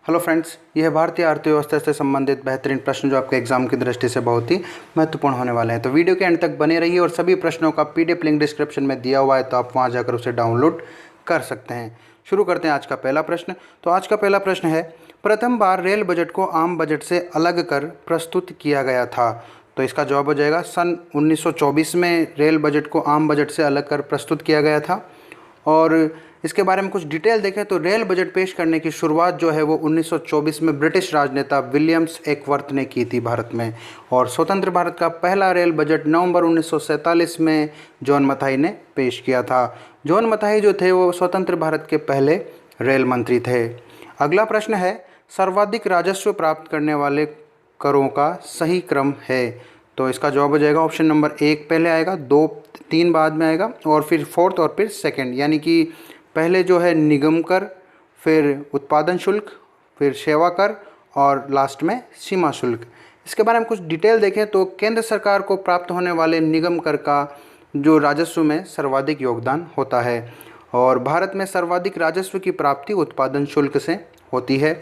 Hello friends, यह भारतीय अर्थव्यवस्था से संबंधित बेहतरीन प्रश्न जो आपके एग्जाम की दृष्टि से बहुत ही महत्वपूर्ण होने वाले हैं। तो वीडियो के अंत तक बने रहिए और सभी प्रश्नों का पीडीएफ लिंक डिस्क्रिप्शन में दिया हुआ है, तो आप वहां जाकर उसे डाउनलोड कर सकते हैं। शुरू करते हैं आज का पहला प्रश्न। तो आज का पहला प्रश्न है, प्रथम बार रेल बजट को आम बजट से अलग कर प्रस्तुत किया गया था। तो इसका जवाब हो जाएगा सन 1924 में रेल बजट को आम बजट से अलग कर प्रस्तुत किया गया था। और इसके बारे में कुछ डिटेल देखें तो रेल बजट पेश करने की शुरुआत जो है वो 1924 में ब्रिटिश राजनेता विलियम्स एकवर्थ ने की थी भारत में। और स्वतंत्र भारत का पहला रेल बजट नवंबर 1947 में जॉन मथाई ने पेश किया था। जॉन मथाई जो थे वो स्वतंत्र भारत के पहले रेल मंत्री थे। अगला प्रश्न है, सर्वाधिक राजस्व प्राप्त करने वाले करों का सही क्रम है। तो इसका जवाब हो जाएगा ऑप्शन नंबर 1 पहले आएगा, 2 3 बाद में आएगा और फिर फोर्थ और फिर सेकंड, यानी कि पहले जो है निगम कर, फिर उत्पादन शुल्क, फिर सेवा कर और लास्ट में सीमा शुल्क। इसके बारे में कुछ डिटेल देखें तो केंद्र सरकार को प्राप्त होने वाले निगम कर का जो राजस्व में सर्वाधिक योगदान होता है और भारत में सर्वाधिक राजस्व की प्राप्ति उत्पादन शुल्क से होती है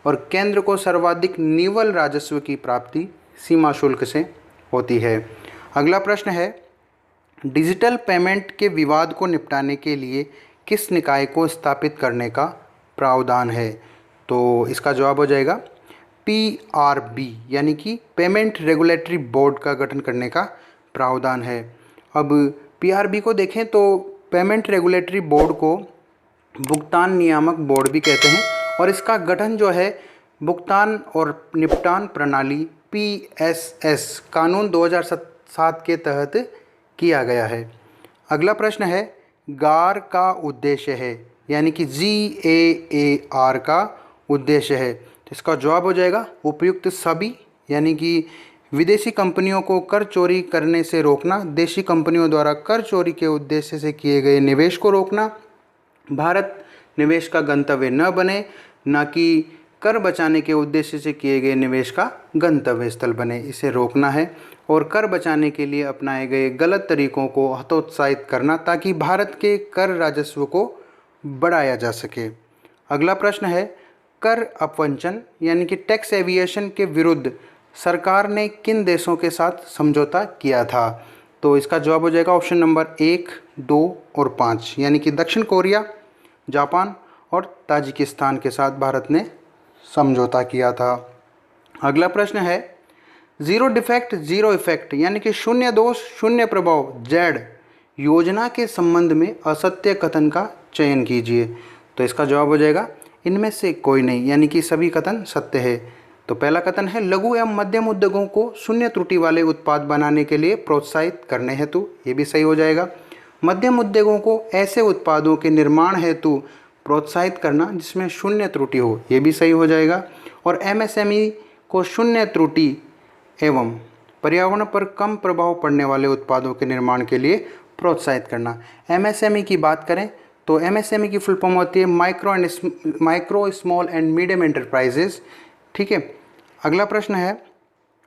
और केंद्र को सर्वाधिक निवल राजस्व की प्राप्ति सीमा शुल्क से होती है। अगला प्रश्न है, डिजिटल पेमेंट के विवाद को निपटाने के लिए किस निकाय को स्थापित करने का प्रावधान है। तो इसका जवाब हो जाएगा PRB, यानी कि पेमेंट रेगुलेटरी बोर्ड का गठन करने का प्रावधान है। अब PRB को देखें तो पेमेंट रेगुलेटरी बोर्ड को भुगतान नियामक बोर्ड भी कहते हैं और इसका गठन जो है भुगतान और निपटान प्रणाली PSS कानून 2007 के तहत किया गया है। अगला प्रश्न है, गार का उद्देश्य है, यानी कि GAAR का उद्देश्य है। तो इसका जवाब हो जाएगा उपयुक्त सभी, यानी कि विदेशी कंपनियों को कर चोरी करने से रोकना, देशी कंपनियों द्वारा कर चोरी के उद्देश्य से किए गए निवेश को रोकना, भारत निवेश का गंतव्य न बने, न कि कर बचाने के उद्देश्य से किए गए निवेश का गंतव्य स्थल बने, इसे रोकना है और कर बचाने के लिए अपनाए गए गलत तरीकों को हतोत्साहित करना ताकि भारत के कर राजस्व को बढ़ाया जा सके। अगला प्रश्न है, कर अपवंचन यानी कि टैक्स एविएशन के विरुद्ध सरकार ने किन देशों के साथ समझौता किया था। तो इसका जवाब हो जाएगा ऑप्शन नंबर 1, 2 और 5, यानी कि दक्षिण कोरिया, जापान और ताजिकिस्तान के साथ भारत ने समझौता किया था। अगला प्रश्न है, जीरो डिफेक्ट जीरो इफेक्ट यानी कि शून्य दोष शून्य प्रभाव जेड योजना के संबंध में असत्य कथन का चयन कीजिए। तो इसका जवाब हो जाएगा इनमें से कोई नहीं, यानी कि सभी कथन सत्य है। तो पहला कथन है, लघु एवं मध्यम उद्योगों को शून्य त्रुटि वाले उत्पाद बनाने के लिए प्रोत्साहित करने हेतु, ये भी सही हो जाएगा। मध्यम उद्योगों को ऐसे उत्पादों के निर्माण हेतु प्रोत्साहित करना जिसमें शून्य त्रुटि हो, ये भी सही हो जाएगा। और MSME को शून्य त्रुटि एवं पर्यावरण पर कम प्रभाव पड़ने वाले उत्पादों के निर्माण के लिए प्रोत्साहित करना। MSME की बात करें तो MSME की फुल फॉर्म होती है micro small and medium enterprises. ठीक है। अगला प्रश्न है,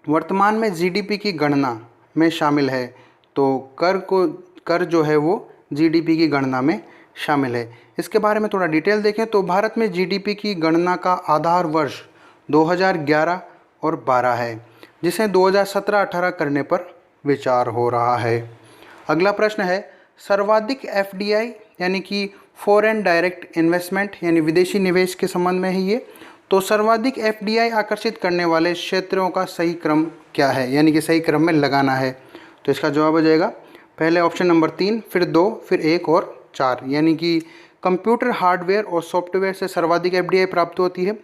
वर्तमान में GDP की गणना में शामिल है। तो कर जो है वो GDP की गणना में शामिल है। इसके बारे में थोड़ा डिटेल देखें तो भारत में GDP की गणना का आधार वर्ष 2011 और 12 है, जिसे 2017-18 करने पर विचार हो रहा है। अगला प्रश्न है, सर्वाधिक FDI यानी कि फॉरेन डायरेक्ट इन्वेस्टमेंट यानी विदेशी निवेश के संबंध में है ये। तो सर्वाधिक FDI आकर्षित करने वाले क्षेत्रों का सही क्रम क्या है, यानी कि सही क्रम में लगाना है। तो इसका जवाब हो जाएगा पहले ऑप्शन नंबर 3, फिर 2, फिर 1 और 4, यानी कि कंप्यूटर हार्डवेयर और सॉफ्टवेयर से सर्वाधिक FDI प्राप्त होती है।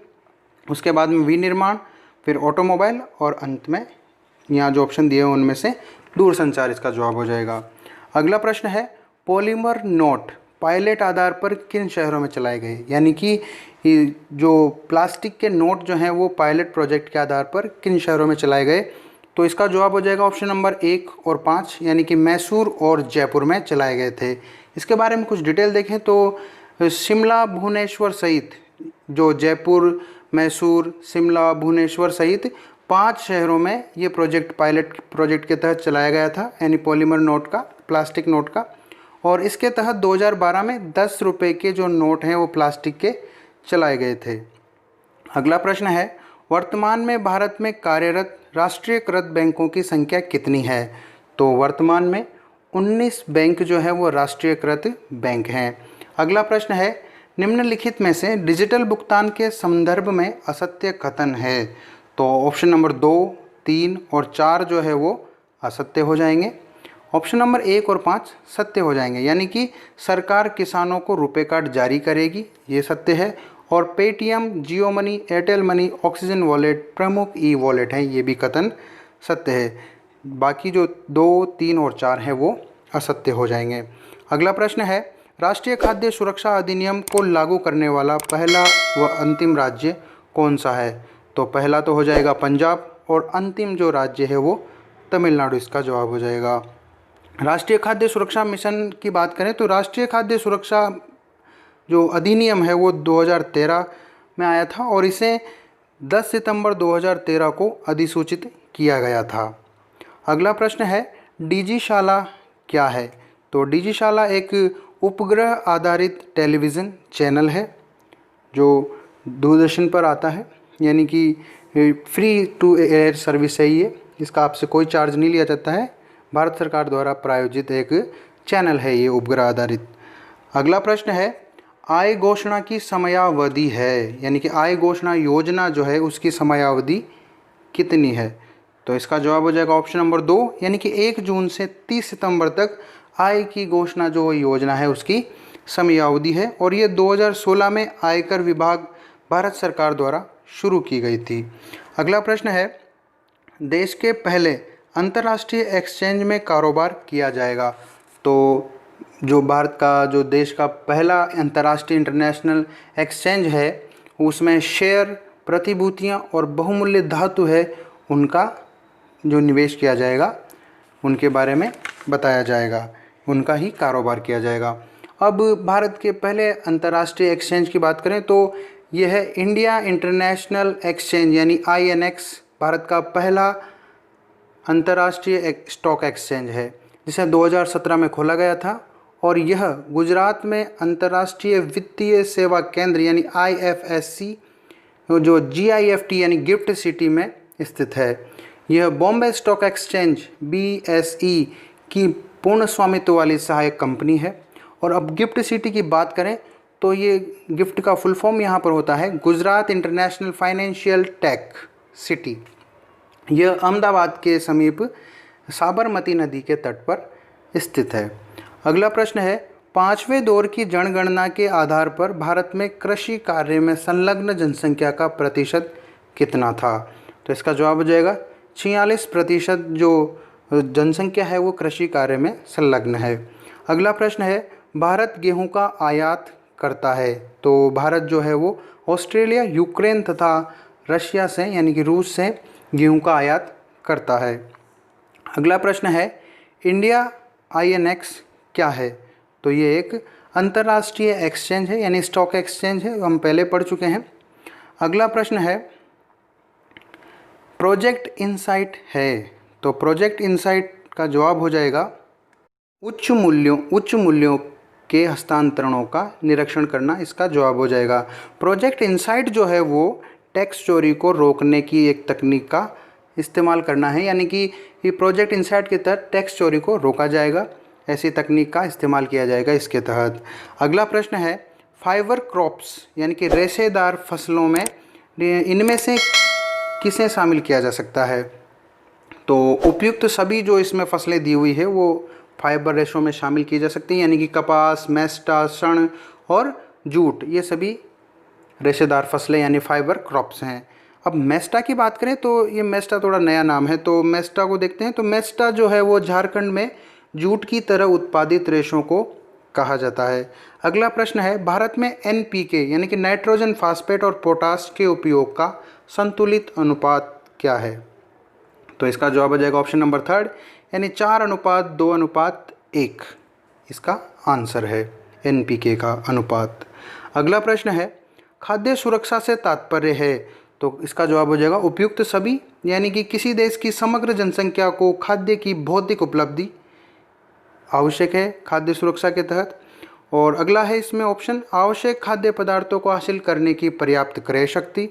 उसके बाद में विनिर्माण, फिर ऑटोमोबाइल और अंत में यहाँ जो ऑप्शन दिए हैं उनमें से दूरसंचार इसका जवाब हो जाएगा। अगला प्रश्न है, पॉलीमर नोट पायलट आधार पर किन शहरों में चलाए गए, यानी कि जो प्लास्टिक के नोट जो हैं वो पायलट प्रोजेक्ट के आधार पर किन शहरों में चलाए गए। तो इसका जवाब हो जाएगा ऑप्शन नंबर 1 और 5, यानी कि मैसूर और जयपुर में चलाए गए थे। इसके बारे में कुछ डिटेल देखें तो शिमला भुवनेश्वर सहित जो जयपुर, मैसूर, शिमला, भुवनेश्वर सहित 5 शहरों में ये प्रोजेक्ट पायलट प्रोजेक्ट के तहत चलाया गया था, यानी पॉलीमर नोट का, प्लास्टिक नोट का। और इसके तहत 2012 में 10 रुपये के जो नोट हैं वो प्लास्टिक के चलाए गए थे। अगला प्रश्न है, वर्तमान में भारत में कार्यरत राष्ट्रीयकृत बैंकों की संख्या कितनी है? तो वर्तमान में 19 बैंक जो है वो राष्ट्रीयकृत बैंक हैं। अगला प्रश्न है, निम्नलिखित में से डिजिटल भुगतान के संदर्भ में असत्य कथन है? तो ऑप्शन नंबर 2, 3 और 4 जो है वो असत्य हो जाएंगे। ऑप्शन नंबर 1 और 5 सत्य हो जाएंगे, यानी कि सरकार किसानों को रुपए कार्ड जारी करेगी, ये सत्य है। और Paytm, Jio money, Airtel money, oxygen wallet प्रमुख ई वॉलेट हैं, ये भी कथन सत्य है। बाकी जो 2, 3 और 4 हैं वो असत्य हो जाएंगे। अगला प्रश्न है, राष्ट्रीय खाद्य सुरक्षा अधिनियम को लागू करने वाला पहला व अंतिम राज्य कौन सा है? तो पहला तो हो जाएगा पंजाब और अंतिम जो राज्य है वो तमिलनाडु, इसका जवाब हो जाएगा। राष्ट्रीय खाद्य सुरक्षा मिशन की बात करें तो राष्ट्रीय खाद्य सुरक्षा जो अधिनियम है वो 2013 में आया था और इसे 10 सितंबर 2013 को अधिसूचित किया गया था। अगला प्रश्न है, डिजिशाला क्या है? तो डिजिशाला एक उपग्रह आधारित टेलीविज़न चैनल है जो दूरदर्शन पर आता है, यानी कि फ्री टू एयर सर्विस है ये, इसका आपसे कोई चार्ज नहीं लिया जाता है, भारत सरकार द्वारा प्रायोजित एक चैनल है ये उपग्रह आधारित। अगला प्रश्न है, आय घोषणा की समयावधि है, यानी कि आय घोषणा योजना जो है उसकी समयावधि कितनी है? तो इसका जवाब हो जाएगा ऑप्शन नंबर 2, यानी कि 1 जून से 30 सितंबर तक आय की घोषणा जो योजना है उसकी समयावधि है और ये 2016 में आयकर विभाग भारत सरकार द्वारा शुरू की गई थी। अगला प्रश्न है, देश के पहले अंतर्राष्ट्रीय एक्सचेंज में कारोबार किया जाएगा। तो जो भारत का जो देश का पहला अंतर्राष्ट्रीय इंटरनेशनल एक्सचेंज है उसमें शेयर, प्रतिभूतियां और बहुमूल्य धातु है उनका जो निवेश किया जाएगा उनके बारे में बताया जाएगा, उनका ही कारोबार किया जाएगा। अब भारत के पहले अंतर्राष्ट्रीय एक्सचेंज की बात करें तो यह है इंडिया इंटरनेशनल एक्सचेंज, यानी INX, भारत का पहला अंतर्राष्ट्रीय स्टॉक एक्सचेंज है जिसे 2017 में खोला गया था और यह गुजरात में अंतर्राष्ट्रीय वित्तीय सेवा केंद्र यानी IFSC जो GIFT यानी गिफ्ट सिटी में स्थित है। यह बॉम्बे स्टॉक एक्सचेंज BSE की पूर्ण स्वामित्व वाली सहायक कंपनी है। और अब गिफ्ट सिटी की बात करें तो ये गिफ्ट का फुल फॉर्म यहाँ पर होता है Gujarat international financial tech city. यह अहमदाबाद के समीप साबरमती नदी के तट पर स्थित है। अगला प्रश्न है, 5वें दौर की जनगणना के आधार पर भारत में कृषि कार्य में संलग्न जनसंख्या का प्रतिशत कितना था? तो इसका जवाब हो जाएगा 46% जो जनसंख्या है वो कृषि कार्य में संलग्न है। अगला प्रश्न है, भारत गेहूं का आयात करता है। तो भारत जो है वो ऑस्ट्रेलिया, यूक्रेन तथा रशिया से यानी कि रूस से गेहूं का आयात करता है। अगला प्रश्न है, इंडिया INX क्या है? तो ये एक अंतर्राष्ट्रीय एक्सचेंज है यानी स्टॉक एक्सचेंज है, हम पहले पढ़ चुके हैं। अगला प्रश्न है, प्रोजेक्ट इनसाइट है। तो प्रोजेक्ट इनसाइट का जवाब हो जाएगा उच्च मूल्यों के हस्तांतरणों का निरीक्षण करना, इसका जवाब हो जाएगा। प्रोजेक्ट इनसाइट जो है वो टैक्स चोरी को रोकने की एक तकनीक का इस्तेमाल करना है, यानी कि ये प्रोजेक्ट इनसाइट के तहत टैक्स चोरी को रोका जाएगा, ऐसी तकनीक का इस्तेमाल किया जाएगा इसके तहत। अगला प्रश्न है, फाइबर क्रॉप्स यानी कि रेशेदार फसलों में इनमें से किसे शामिल किया जा सकता है? तो उपयुक्त सभी जो इसमें फसलें दी हुई है वो फाइबर रेशों में शामिल की जा सकती हैं, यानी कि कपास, मेस्टा, शण और जूट, ये सभी रेशेदार फसलें यानी फाइबर क्रॉप्स हैं। अब मेस्टा की बात करें तो ये मेस्टा थोड़ा नया नाम है, तो मेस्टा को देखते हैं। तो मेस्टा जो है वो झारखंड में जूट की तरह उत्पादित रेशों को कहा जाता है। अगला प्रश्न है, भारत में NPK यानी कि नाइट्रोजन, फास्फेट और पोटाश के उपयोग का संतुलित अनुपात क्या है? तो इसका जवाब हो जाएगा ऑप्शन नंबर 3 यानी 4:2:1 इसका आंसर है NPK का अनुपात। अगला प्रश्न है, खाद्य सुरक्षा से तात्पर्य है। तो इसका जवाब हो जाएगा उपयुक्त सभी, यानी कि किसी देश की समग्र जनसंख्या को खाद्य की भौतिक उपलब्धि आवश्यक है खाद्य सुरक्षा के तहत। और अगला है इसमें ऑप्शन, आवश्यक खाद्य पदार्थों को हासिल करने की पर्याप्त क्रय शक्ति।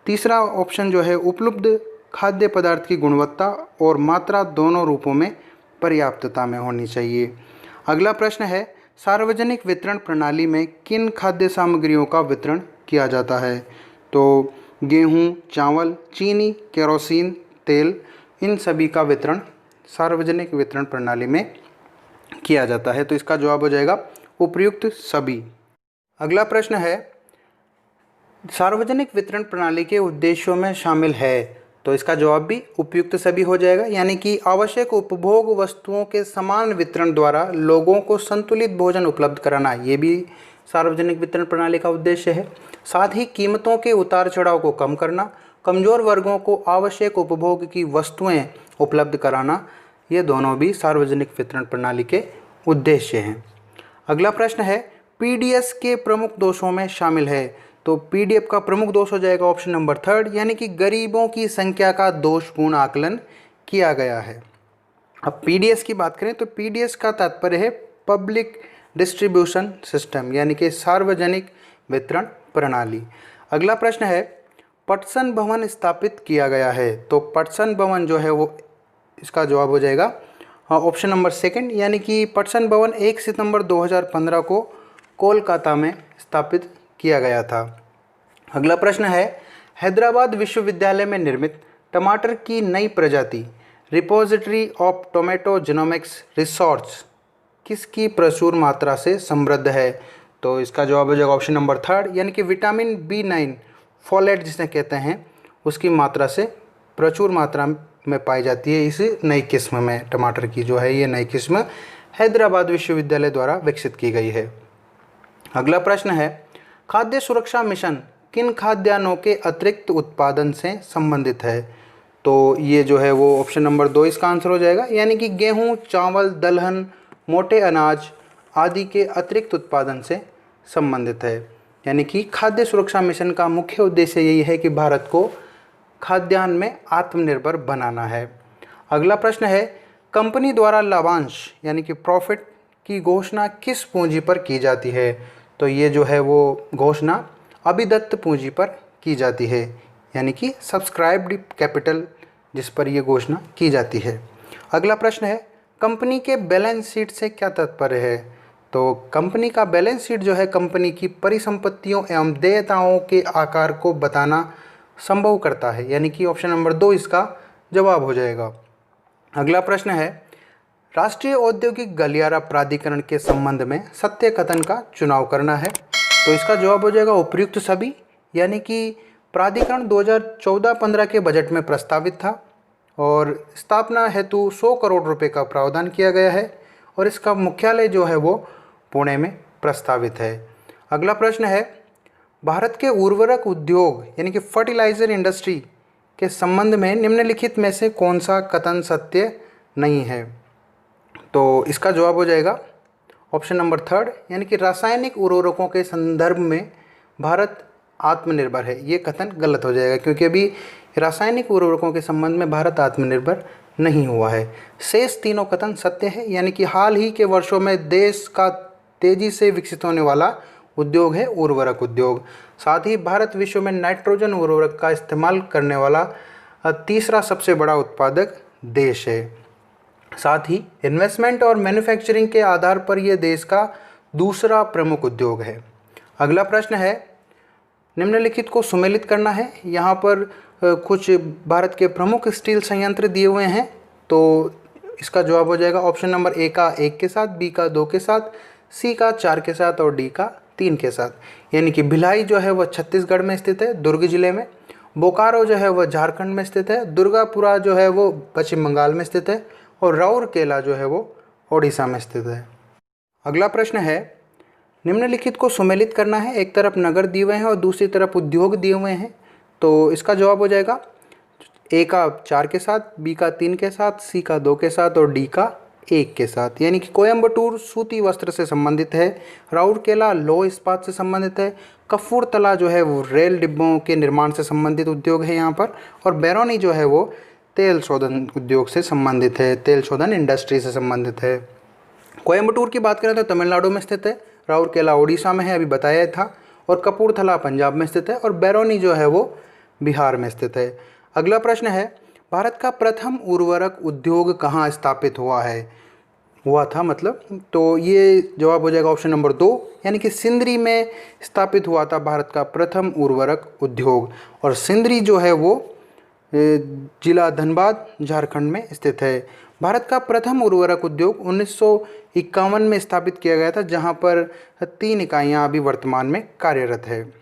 तीसरा ऑप्शन जो है उपलब्ध खाद्य पदार्थ की गुणवत्ता और मात्रा दोनों रूपों में पर्याप्तता में होनी चाहिए। अगला प्रश्न है सार्वजनिक वितरण प्रणाली में किन खाद्य सामग्रियों का वितरण किया जाता है? तो गेहूं, चावल, चीनी, केरोसिन तेल, इन सभी का वितरण सार्वजनिक वितरण प्रणाली में किया जाता है। तो इसका जवाब हो जाएगा उपर्युक्त सभी। अगला प्रश्न है सार्वजनिक वितरण प्रणाली के उद्देश्यों में शामिल है? तो इसका जवाब भी उपयुक्त सभी हो जाएगा, यानी कि आवश्यक उपभोग वस्तुओं के समान वितरण द्वारा लोगों को संतुलित भोजन उपलब्ध कराना, ये भी सार्वजनिक वितरण प्रणाली का उद्देश्य है। साथ ही कीमतों के उतार चढ़ाव को कम करना, कमज़ोर वर्गों को आवश्यक उपभोग की वस्तुएं उपलब्ध कराना, ये दोनों भी सार्वजनिक वितरण प्रणाली के उद्देश्य हैं। अगला प्रश्न है पीडीएस के प्रमुख दोषों में शामिल है? तो पीडीएफ का प्रमुख दोष हो जाएगा ऑप्शन नंबर 3, यानी कि गरीबों की संख्या का दोषपूर्ण आकलन किया गया है। अब पीडीएस की बात करें तो पीडीएस का तात्पर्य है पब्लिक डिस्ट्रीब्यूशन सिस्टम, यानी कि सार्वजनिक वितरण प्रणाली। अगला प्रश्न है पटसन भवन स्थापित किया गया है? तो पटसन भवन जो है वो इसका जवाब हो जाएगा ऑप्शन नंबर 2, यानी कि पटसन भवन 1 सितंबर 2015 को कोलकाता में स्थापित किया गया था। अगला प्रश्न है हैदराबाद विश्वविद्यालय में निर्मित टमाटर की नई प्रजाति repository of tomato genomics resource किसकी प्रचुर मात्रा से समृद्ध है? तो इसका जवाब हो जाएगा ऑप्शन नंबर 3, यानी कि विटामिन B9 फोलेट जिसे कहते हैं उसकी मात्रा से प्रचुर मात्रा में पाई जाती है इस नई किस्म में। टमाटर की जो है ये नई किस्म हैदराबाद विश्वविद्यालय द्वारा विकसित की गई है। अगला प्रश्न है खाद्य सुरक्षा मिशन किन खाद्यान्नों के अतिरिक्त उत्पादन से संबंधित है? तो ये जो है वो ऑप्शन नंबर 2 इसका आंसर हो जाएगा, यानी कि गेहूं, चावल, दलहन, मोटे अनाज आदि के अतिरिक्त उत्पादन से संबंधित है। यानी कि खाद्य सुरक्षा मिशन का मुख्य उद्देश्य यही है कि भारत को खाद्यान्न में आत्मनिर्भर बनाना है। अगला प्रश्न है कंपनी द्वारा लाभांश यानी कि प्रॉफिट की घोषणा किस पूंजी पर की जाती है? तो ये जो है वो घोषणा अभिदत्त पूंजी पर की जाती है, यानी कि सब्सक्राइब्ड कैपिटल जिस पर यह घोषणा की जाती है। अगला प्रश्न है कंपनी के बैलेंस शीट से क्या तात्पर्य है? तो कंपनी का बैलेंस शीट जो है कंपनी की परिसंपत्तियों एवं देयताओं के आकार को बताना संभव करता है, यानी कि ऑप्शन नंबर 2 इसका जवाब हो जाएगा। अगला प्रश्न है राष्ट्रीय औद्योगिक गलियारा प्राधिकरण के संबंध में सत्य कथन का चुनाव करना है। तो इसका जवाब हो जाएगा उपयुक्त सभी, यानी कि प्राधिकरण 2014-15 के बजट में प्रस्तावित था और स्थापना हेतु 100 करोड़ रुपए का प्रावधान किया गया है और इसका मुख्यालय जो है वो पुणे में प्रस्तावित है। अगला प्रश्न है भारत के उर्वरक उद्योग यानी कि फर्टिलाइजर इंडस्ट्री के संबंध में निम्नलिखित में से कौन सा कथन सत्य नहीं है? तो इसका जवाब हो जाएगा ऑप्शन नंबर 3, यानी कि रासायनिक उर्वरकों के संदर्भ में भारत आत्मनिर्भर है। ये कथन गलत हो जाएगा क्योंकि अभी रासायनिक उर्वरकों के संबंध में भारत आत्मनिर्भर नहीं हुआ है। शेष तीनों कथन सत्य है, यानी कि हाल ही के वर्षों में देश का तेजी से विकसित होने वाला उद्योग है उर्वरक उद्योग। साथ ही भारत विश्व में नाइट्रोजन उर्वरक का इस्तेमाल करने वाला तीसरा सबसे बड़ा उत्पादक देश है। साथ ही इन्वेस्टमेंट और मैन्युफैक्चरिंग के आधार पर यह देश का दूसरा प्रमुख उद्योग है। अगला प्रश्न है निम्नलिखित को सुमेलित करना है। यहाँ पर कुछ भारत के प्रमुख स्टील संयंत्र दिए हुए हैं, तो इसका जवाब हो जाएगा ऑप्शन नंबर ए का 1 के साथ, बी का 2 के साथ, सी का 4 के साथ और डी का 3 के साथ। यानी कि भिलाई जो है वह छत्तीसगढ़ में स्थित है दुर्ग जिले में, बोकारो जो है वह झारखंड में स्थित है, दुर्गापुरा जो है वो पश्चिम बंगाल में स्थित है और राउरकेला जो है वो ओडिशा में स्थित है। अगला प्रश्न है निम्नलिखित को सुमेलित करना है। एक तरफ नगर दिए हुए हैं और दूसरी तरफ उद्योग दिए हुए हैं, तो इसका जवाब हो जाएगा ए का 4 के साथ, बी का 3 के साथ, सी का 2 के साथ और डी का 1 के साथ। यानी कि कोयम्बटूर सूती वस्त्र से संबंधित है, राउरकेला लौह इस्पात से संबंधित है, कपूरथला जो है वो रेल डिब्बों के निर्माण से संबंधित उद्योग है यहाँ पर, और बैरोनी जो है वो तेल शोधन उद्योग से संबंधित है, तेल शोधन इंडस्ट्री से संबंधित है। कोयम्बटूर की बात करें तो तमिलनाडु में स्थित है, राउरकेला उड़ीसा में है अभी बताया था, और कपूरथला पंजाब में स्थित है, और बैरोनी जो है वो बिहार में स्थित है। अगला प्रश्न है, भारत का प्रथम उर्वरक उद्योग कहाँ स्थापित हुआ था मतलब, तो ये जवाब हो जाएगा ऑप्शन नंबर 2, यानी कि सिंदरी में स्थापित हुआ था भारत का प्रथम उर्वरक उद्योग। और सिंदरी जो है वो जिला धनबाद झारखंड में स्थित है। भारत का प्रथम उर्वरक उद्योग 1951 में स्थापित किया गया था, जहां पर 3 इकाइयां अभी वर्तमान में कार्यरत है।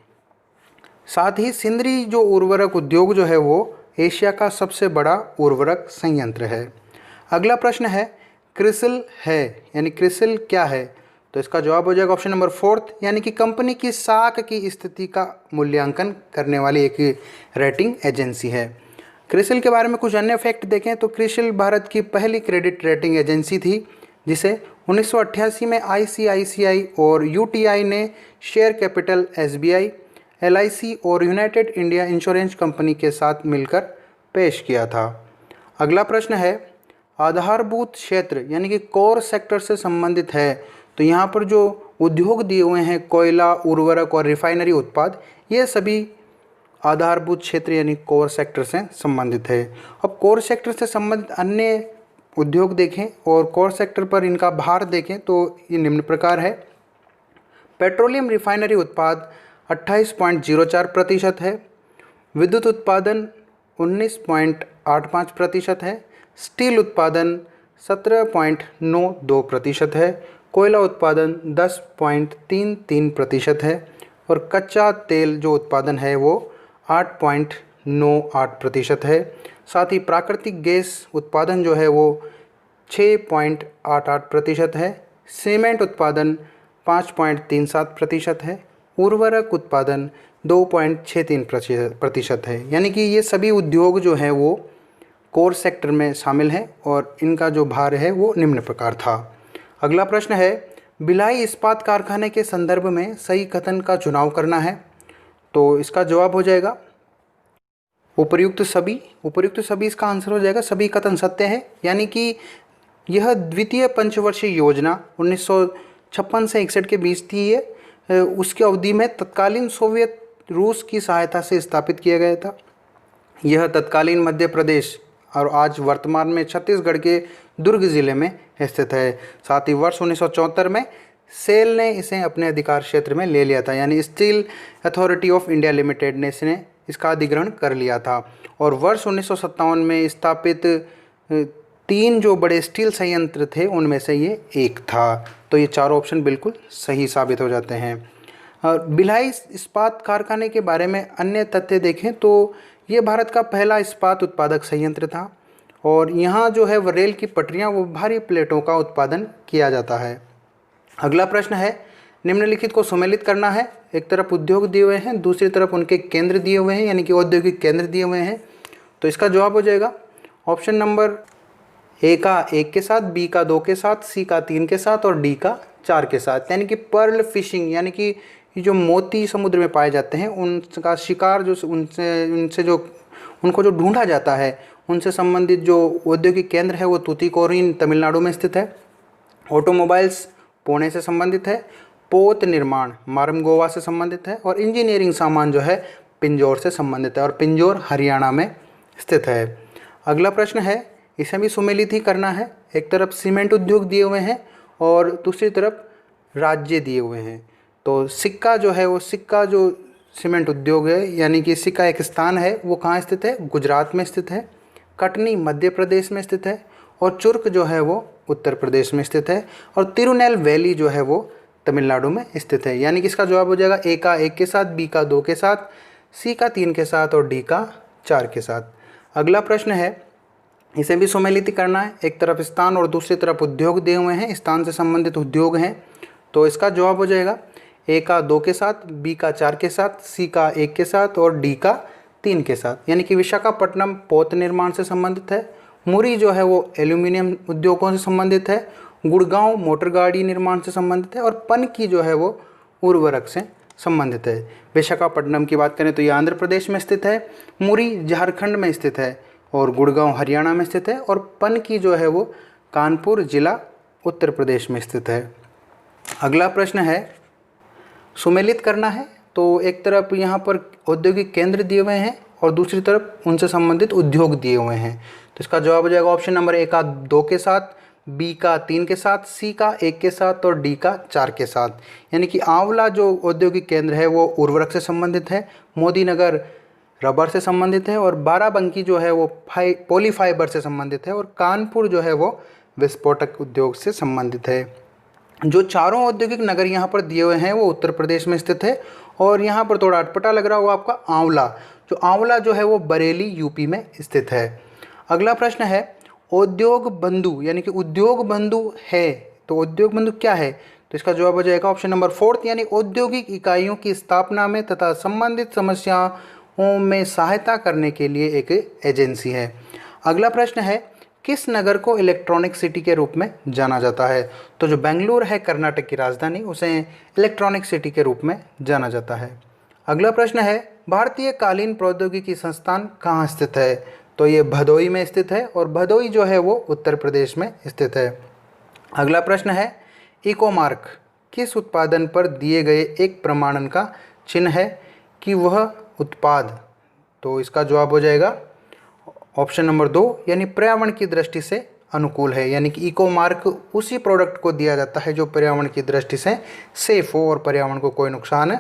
साथ ही सिंदरी जो उर्वरक उद्योग जो है वो एशिया का सबसे बड़ा उर्वरक संयंत्र है। अगला प्रश्न है, क्रिसिल है, यानी क्रिसिल क्या है, तो इसका जवाब हो जाएगा ऑप्शन नंबर 4, यानी कि कंपनी की साख की स्थिति का मूल्यांकन करने वाली एक रेटिंग एजेंसी है। क्रिसिल के बारे में कुछ अन्य फैक्ट देखें तो क्रिसिल भारत की पहली क्रेडिट रेटिंग एजेंसी थी, जिसे 1988 में ICICI और UTI ने शेयर कैपिटल SBI, LIC और यूनाइटेड इंडिया इंश्योरेंस कंपनी के साथ मिलकर पेश किया था। अगला प्रश्न है, आधारभूत क्षेत्र यानी कि कोर सेक्टर से संबंधित है, तो यहाँ पर जो उद्योग दिए हुए हैं कोयला, उर्वरक और रिफाइनरी उत्पाद, ये सभी आधारभूत क्षेत्र यानी कोर सेक्टर से संबंधित है। अब कोर सेक्टर से संबंधित अन्य उद्योग देखें और कोर सेक्टर पर इनका भार देखें तो ये निम्न प्रकार है। पेट्रोलियम रिफाइनरी उत्पाद 28.04% है, विद्युत उत्पादन 19.85% है, स्टील उत्पादन 17.92% है, कोयला उत्पादन 10.33% है और कच्चा तेल जो उत्पादन है वो 8.98% है। साथ ही प्राकृतिक गैस उत्पादन जो है वो 6.88% है, सीमेंट उत्पादन 5.37% है, उर्वरक उत्पादन 2.63% है। यानी कि ये सभी उद्योग जो हैं वो कोर सेक्टर में शामिल हैं और इनका जो भार है वो निम्न प्रकार था। अगला प्रश्न है, भिलाई इस्पात कारखाने के संदर्भ में सही कथन का चुनाव करना है, तो इसका जवाब हो जाएगा उपर्युक्त सभी। उपर्युक्त सभी इसका आंसर हो जाएगा, सभी कथन सत्य है। यानी कि यह द्वितीय पंचवर्षीय योजना 1956 से 61 के बीच थी। ये उसकी अवधि में तत्कालीन सोवियत रूस की सहायता से स्थापित किया गया था। यह तत्कालीन मध्य प्रदेश और आज वर्तमान में छत्तीसगढ़ के दुर्ग जिले में स्थित है। साथ ही वर्ष 1974 में सेल ने इसे अपने अधिकार क्षेत्र में ले लिया था, यानी steel authority of India limited ने इसका अधिग्रहण कर लिया था। और वर्ष 1957 में स्थापित 3 जो बड़े स्टील संयंत्र थे उनमें से ये एक था। तो ये चारों ऑप्शन बिल्कुल सही साबित हो जाते हैं। और भिलाई इस्पात कारखाने के बारे में अन्य तथ्य देखें तो ये भारत का पहला इस्पात उत्पादक संयंत्र था और यहाँ जो है वो रेल की पटरियाँ वो भारी प्लेटों का उत्पादन किया जाता है। अगला प्रश्न है, निम्नलिखित को सुमेलित करना है। एक तरफ उद्योग दिए हुए हैं, दूसरी तरफ उनके केंद्र दिए हुए हैं, यानी कि औद्योगिक केंद्र दिए हुए हैं। तो इसका जवाब हो जाएगा ऑप्शन नंबर ए का 1 के साथ, बी का 2 के साथ, सी का 3 के साथ और डी का 4 के साथ। यानी कि पर्ल फिशिंग, यानी कि ये जो मोती समुद्र में पाए जाते हैं उनका शिकार जो उनको जो ढूंढा जाता है उनसे संबंधित जो औद्योगिक केंद्र है वो तूतीकोरिन तमिलनाडु में स्थित है। ऑटोमोबाइल्स पुणे से संबंधित है, पोत निर्माण मारमगोवा से संबंधित है और इंजीनियरिंग सामान जो है पिंजौर से संबंधित है और पिंजौर हरियाणा में स्थित है। अगला प्रश्न है, इसे भी सुमेलित ही करना है। एक तरफ सीमेंट उद्योग दिए हुए हैं और दूसरी तरफ राज्य दिए हुए हैं। तो सिक्का जो है वो सिक्का जो सीमेंट उद्योग है, यानी कि सिक्का एक स्थान है, वो कहाँ स्थित है? गुजरात में स्थित है। कटनी मध्य प्रदेश में स्थित है और चुर्क जो है वो उत्तर प्रदेश में स्थित है और तिरुनेलवेली जो है वो तमिलनाडु में स्थित है। यानी कि इसका जवाब हो जाएगा ए का 1 के साथ, बी का 2 के साथ, सी का 3 के साथ और डी का 4 के साथ। अगला प्रश्न है, इसे भी सुमेलित करना है। एक तरफ स्थान और दूसरी तरफ उद्योग दिए हुए हैं, स्थान से संबंधित उद्योग हैं। तो इसका जवाब हो जाएगा ए का 2 के साथ, बी का 4 के साथ, सी का 1 के साथ और डी का 3 के साथ। यानी कि विशाखापट्टनम पोत निर्माण से संबंधित है, मुरी जो है वो एल्यूमिनियम उद्योगों से संबंधित है, गुड़गांव मोटर गाड़ी निर्माण से संबंधित है और पनकी जो है वो उर्वरक से संबंधित है। विशाखापट्टनम की बात करें तो ये आंध्र प्रदेश में स्थित है, मुरी झारखंड में स्थित है और गुड़गांव हरियाणा में स्थित है और पनकी जो है वो कानपुर जिला उत्तर प्रदेश में स्थित है। अगला प्रश्न है, सुमेलित करना है। तो एक तरफ यहाँ पर औद्योगिक केंद्र दिए हुए हैं और दूसरी तरफ उनसे संबंधित उद्योग दिए हुए हैं। तो इसका जवाब हो जाएगा ऑप्शन नंबर ए का 2 के साथ, बी का 3 के साथ, सी का 1 के साथ और डी का 4 के साथ। यानी कि आंवला जो औद्योगिक केंद्र है वो उर्वरक से संबंधित है, मोदी नगर रबर से संबंधित है और बाराबंकी जो है वो पॉलीफाइबर से संबंधित है और कानपुर जो है वो विस्फोटक उद्योग से संबंधित है। जो चारों औद्योगिक नगर यहाँ पर दिए हुए हैं वो उत्तर प्रदेश में स्थित है और यहाँ पर थोड़ा अटपटा लग रहा होगा आपका आंवला जो है वो बरेली यूपी में स्थित है। अगला प्रश्न है उद्योग बंधु, यानी कि उद्योग बंधु है तो उद्योग बंधु क्या है? तो इसका जवाब हो जाएगा ऑप्शन नंबर 4 यानी औद्योगिक इकाइयों की स्थापना में तथा संबंधित समस्याओं में सहायता करने के लिए एक एजेंसी है। अगला प्रश्न है किस नगर को इलेक्ट्रॉनिक सिटी के रूप में जाना जाता है? तो जो बेंगलुरु है कर्नाटक की राजधानी, उसे इलेक्ट्रॉनिक सिटी के रूप में जाना जाता है। अगला प्रश्न है भारतीय कालीन प्रौद्योगिकी संस्थान कहाँ स्थित है? तो ये भदोई में स्थित है और भदोई जो है वो उत्तर प्रदेश में स्थित है। अगला प्रश्न है इकोमार्क किस उत्पादन पर दिए गए एक प्रमाणन का चिन्ह है कि वह उत्पाद? तो इसका जवाब हो जाएगा ऑप्शन नंबर 2 यानी पर्यावरण की दृष्टि से अनुकूल है। यानी कि इको मार्क उसी प्रोडक्ट को दिया जाता है जो पर्यावरण की दृष्टि से सेफ हो और पर्यावरण को कोई नुकसान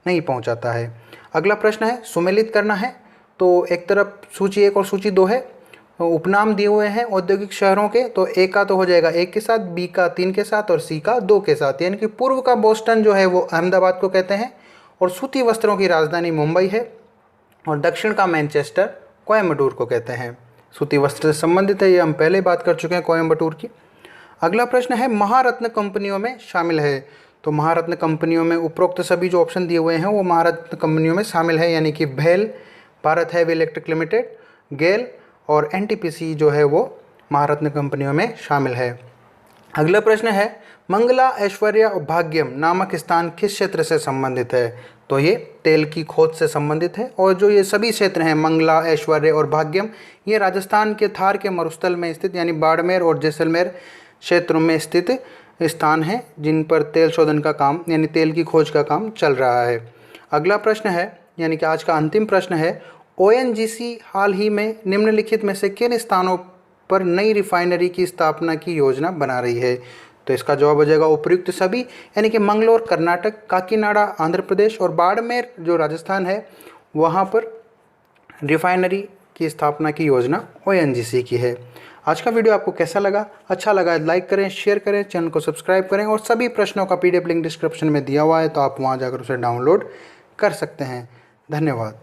नहीं पहुंचाता है। अगला प्रश्न है सुमेलित करना है। तो एक तरफ सूची 1 और सूची 2 है, उपनाम दिए हुए हैं औद्योगिक शहरों के। तो ए का तो हो जाएगा 1 के साथ, बी का 3 के साथ और सी का 2 के साथ। यानी कि पूर्व का बोस्टन जो है वो अहमदाबाद को कहते हैं और सूती वस्त्रों की राजधानी मुंबई है और दक्षिण का मैनचेस्टर कोयम्बटूर को कहते हैं। सूती वस्त्र से संबंधित है, ये हम पहले बात कर चुके हैं कोयम्बटूर की। अगला प्रश्न है महारत्न कंपनियों में शामिल है। तो महारत्न कंपनियों में उपरोक्त सभी जो ऑप्शन दिए हुए हैं वो महारत्न कंपनियों में शामिल है। यानी कि भेल, भारत हैवी इलेक्ट्रिक लिमिटेड, गेल और एनटीपीसी जो है वो महारत्न कंपनियों में शामिल है। अगला प्रश्न है मंगला ऐश्वर्य और भाग्यम नामक स्थान किस क्षेत्र से संबंधित है? तो ये तेल की खोज से संबंधित है और जो ये सभी क्षेत्र हैं मंगला, ऐश्वर्य और भाग्यम, ये राजस्थान के थार के मरुस्थल में स्थित यानी बाड़मेर और जैसलमेर क्षेत्रों में स्थित स्थान हैं जिन पर तेल शोधन का काम यानी तेल की खोज का काम चल रहा है। अगला प्रश्न है यानी कि आज का अंतिम प्रश्न है ओएनजीसी हाल ही में निम्नलिखित में से किन स्थानों पर नई रिफाइनरी की स्थापना की योजना बना रही है? तो इसका जवाब हो जाएगा उपयुक्त सभी, यानी कि मंगलोर कर्नाटक, काकीनाडा आंध्र प्रदेश और बाड़मेर जो राजस्थान है वहाँ पर रिफाइनरी की स्थापना की योजना ओएनजीसी की है। आज का वीडियो आपको कैसा लगा? अच्छा लगा लाइक करें, शेयर करें, चैनल को सब्सक्राइब करें और सभी प्रश्नों का पीडीएफ लिंक डिस्क्रिप्शन में दिया हुआ है तो आप वहाँ जाकर उसे डाउनलोड कर सकते हैं। धन्यवाद।